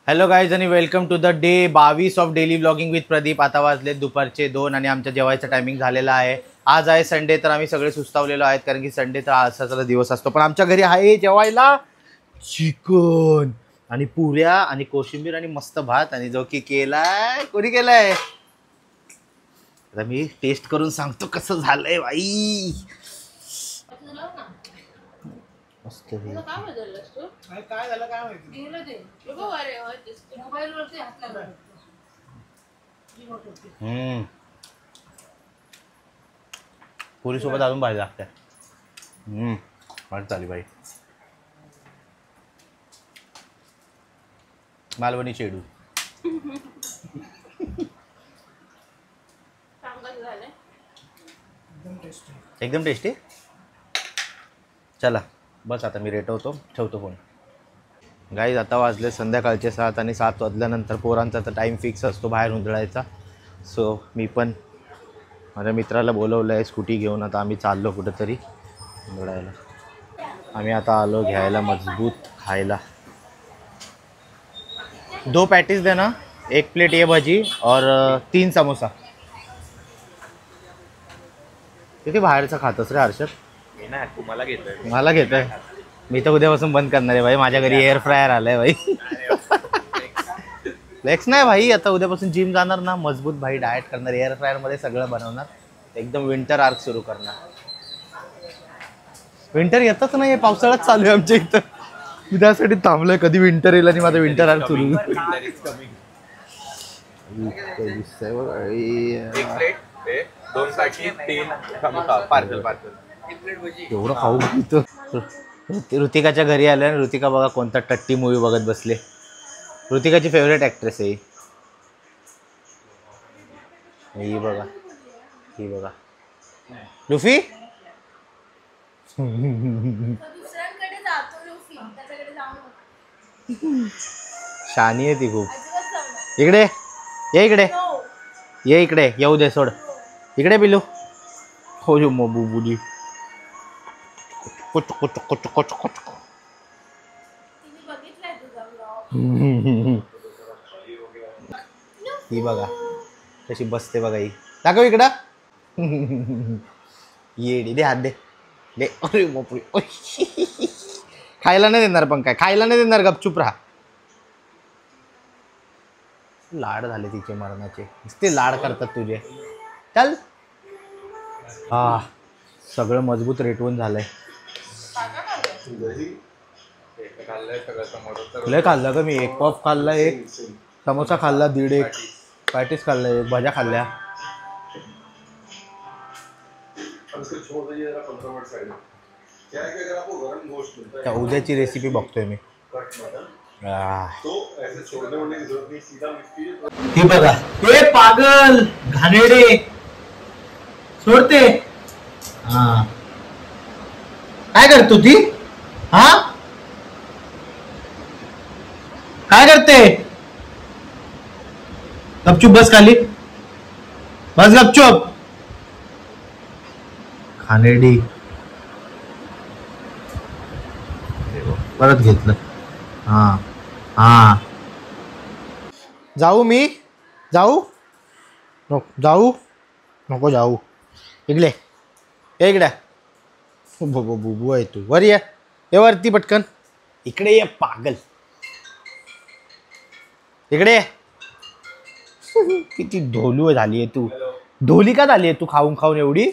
Hello guys आणि welcome to the day 22 of daily blogging with Pradeep. आता वाजले दुपारचे 2 आणि आमच्या जेवायचा टायमिंग झालेला आहे. आज आहे संडे, तर आम्ही सगळे सुस्तावलेलो आहेत कारण की संडे तर असाचा दिवस असतो. पण आमच्या घरी आहे जेवायला चिकन आणि पुऱ्या आणि कोशिंबीर आणि मस्त भात, आणि जो की केलाय, कोणी केलाय आता मी टेस्ट करून सांगतो कसं झालंय बाई. मस्त काय झालं काय माहिती. पुरी सोबत अजून भाजी लागते. चाली बाई. मालवणी चेडू एकदम टेस्टी. चला बस आता मी रेटवतो, ठेवतो फोन. गाईज आता वाजले संध्याकाळचे 7 आणि 7 वाजल्यानंतर पोरांचा तर टाईम फिक्स असतो बाहेर उंधळायचा. सो मी पण माझ्या मित्राला बोलवलं आहे स्कूटी घेऊन. आता आम्ही चाललो कुठंतरी उंधळायला. आम्ही आता आलो घ्यायला मजबूत खायला. 2 पॅटीज देना, 1 प्लेट ये भजी और 3 समोसा. किती बाहेरचं खातस रे हर्षद? मला घेतोय. मी तर उद्यापासून बंद करणार आहे भाई. माझ्या घरी एअर फ्रायर आलाय भाई. फ्लेक्स नाही भाई, आता उद्यापासून जिम जाणार ना, मजबूत भाई डाएट करणार, एअर फ्रायर मध्ये सगळं बनवणार, एकदम विंटर आर्क सुरू करणार. विंटर येतच नाही, पावसाळ्यात चालू आहे आमच्या इथं. मी त्यासाठी थांबलोय कधी विंटर येईल आणि माझं विंटर आर्क सुरू. एवढं खाऊ ऋतिकाच्या घरी आल्या. ऋतिका बघा कोणता टट्टी मूवी बघत बसले. ऋतिकाची फेवरेट ॲक्ट्रेस आहे ही बघा, ही बघा लुफी. शानी आहे ती खूप. इकडे ये, इकडे ये, इकडे येऊ दे, सोड इकडे पिलू. हो जो बुबुली कुच कुच कुच कुच कुच. ही बघा कशी बसते बघा. ही दाखव इकडं. ये दे हात दे दे. अरे बापरे. खायला नाही देणार, पण काय खायला नाही देणार, गपचूप राहा. लाड झाले तिचे मरणाचे, नुसते लाड करतात तुझे. चल. हा सगळं मजबूत रेटवून झालंय. लय खाल्लं का मी. 1 पफ खाल्ला, 1 समोसा खाल्ला, 1.5 पॅटीस खाल्ला, 1 भज्या खाल्ल्या. त्या उद्याची रेसिपी बघतोय मी. हे बघा, हे पागल घाणेरडे सोडते. हा काय करतो ती? हा काय करते? गपचूप बस खाली, बस गपचूप. खाणेरडी परत घेतलं. हा हा जाऊ मी? जाऊ नको, जाऊ नको, जाऊ. इकडे इकडे बुबू आहे तू. वर ये, वरती पटकन. इकडे ये पागल, इकडे ये. किती ढोलू झाली आहे तू. ढोली का झाली आहे तू खाऊन खाऊन एवढी?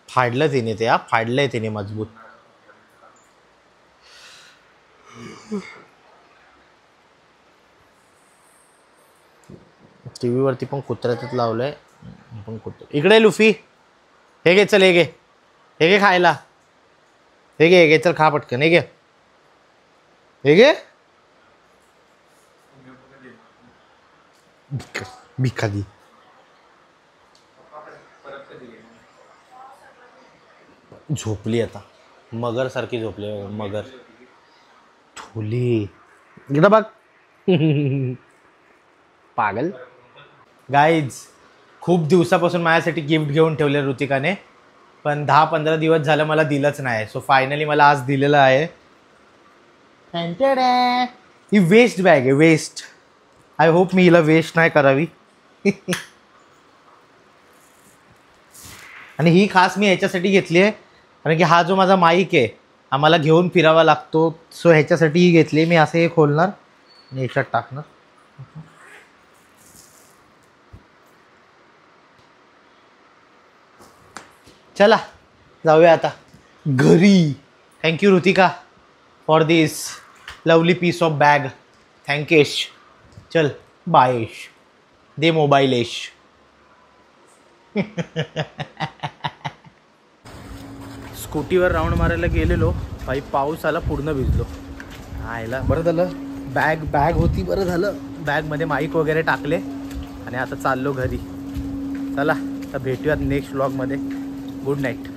फाडलं तिने ते. हा फाडलंय तिने मजबूत. टीव्ही वरती पण कुत्र्यातच लावलंय. पण कुत्र इकडे. लुफी हे घे, चल हे घे, हे घे खायला. हे घे, हे घे, चल खा पटकन. हे घे, हे घे. भिकारी झोपली आता, मगर सारखी झोपली. मगर ठोली. इकडं बघ. पागल. गाईज खूप दिवसापासून माझ्यासाठी गिफ्ट घेऊन ठेवले ऋतिकाने, पण 10-15 दिवस झालं मला दिलंच नाही. सो फायनली मला आज दिलेलं आहे. ही वेस्ट बॅग आहे, वेस्ट. आय होप मी हिला वेस्ट नाही करावी. आणि ही खास मी ह्याच्यासाठी घेतली आहे कारण की हा जो माझा माईक आहे आम्हाला घेऊन फिरावा लागतो, सो ह्याच्यासाठी ही घेतली. मी असं हे खोलणार आणि ह्याच्यात टाकणार. चला जाऊया आता घरी. Thank you Ritika for this lovely piece of bag. थँक्येश. चल बायेश. दे मोबाईलेश. स्कूटीवर राऊंड मारायला गेलेलो, भाई पाऊस आला, पूर्ण भिजलो. आयला बरं झालं बॅग होती, बरं झालं बॅगमध्ये माईक वगैरे टाकले आणि आता चाललो घरी. चला आता भेटूयात नेक्स्ट व्लॉगमध्ये. Good night.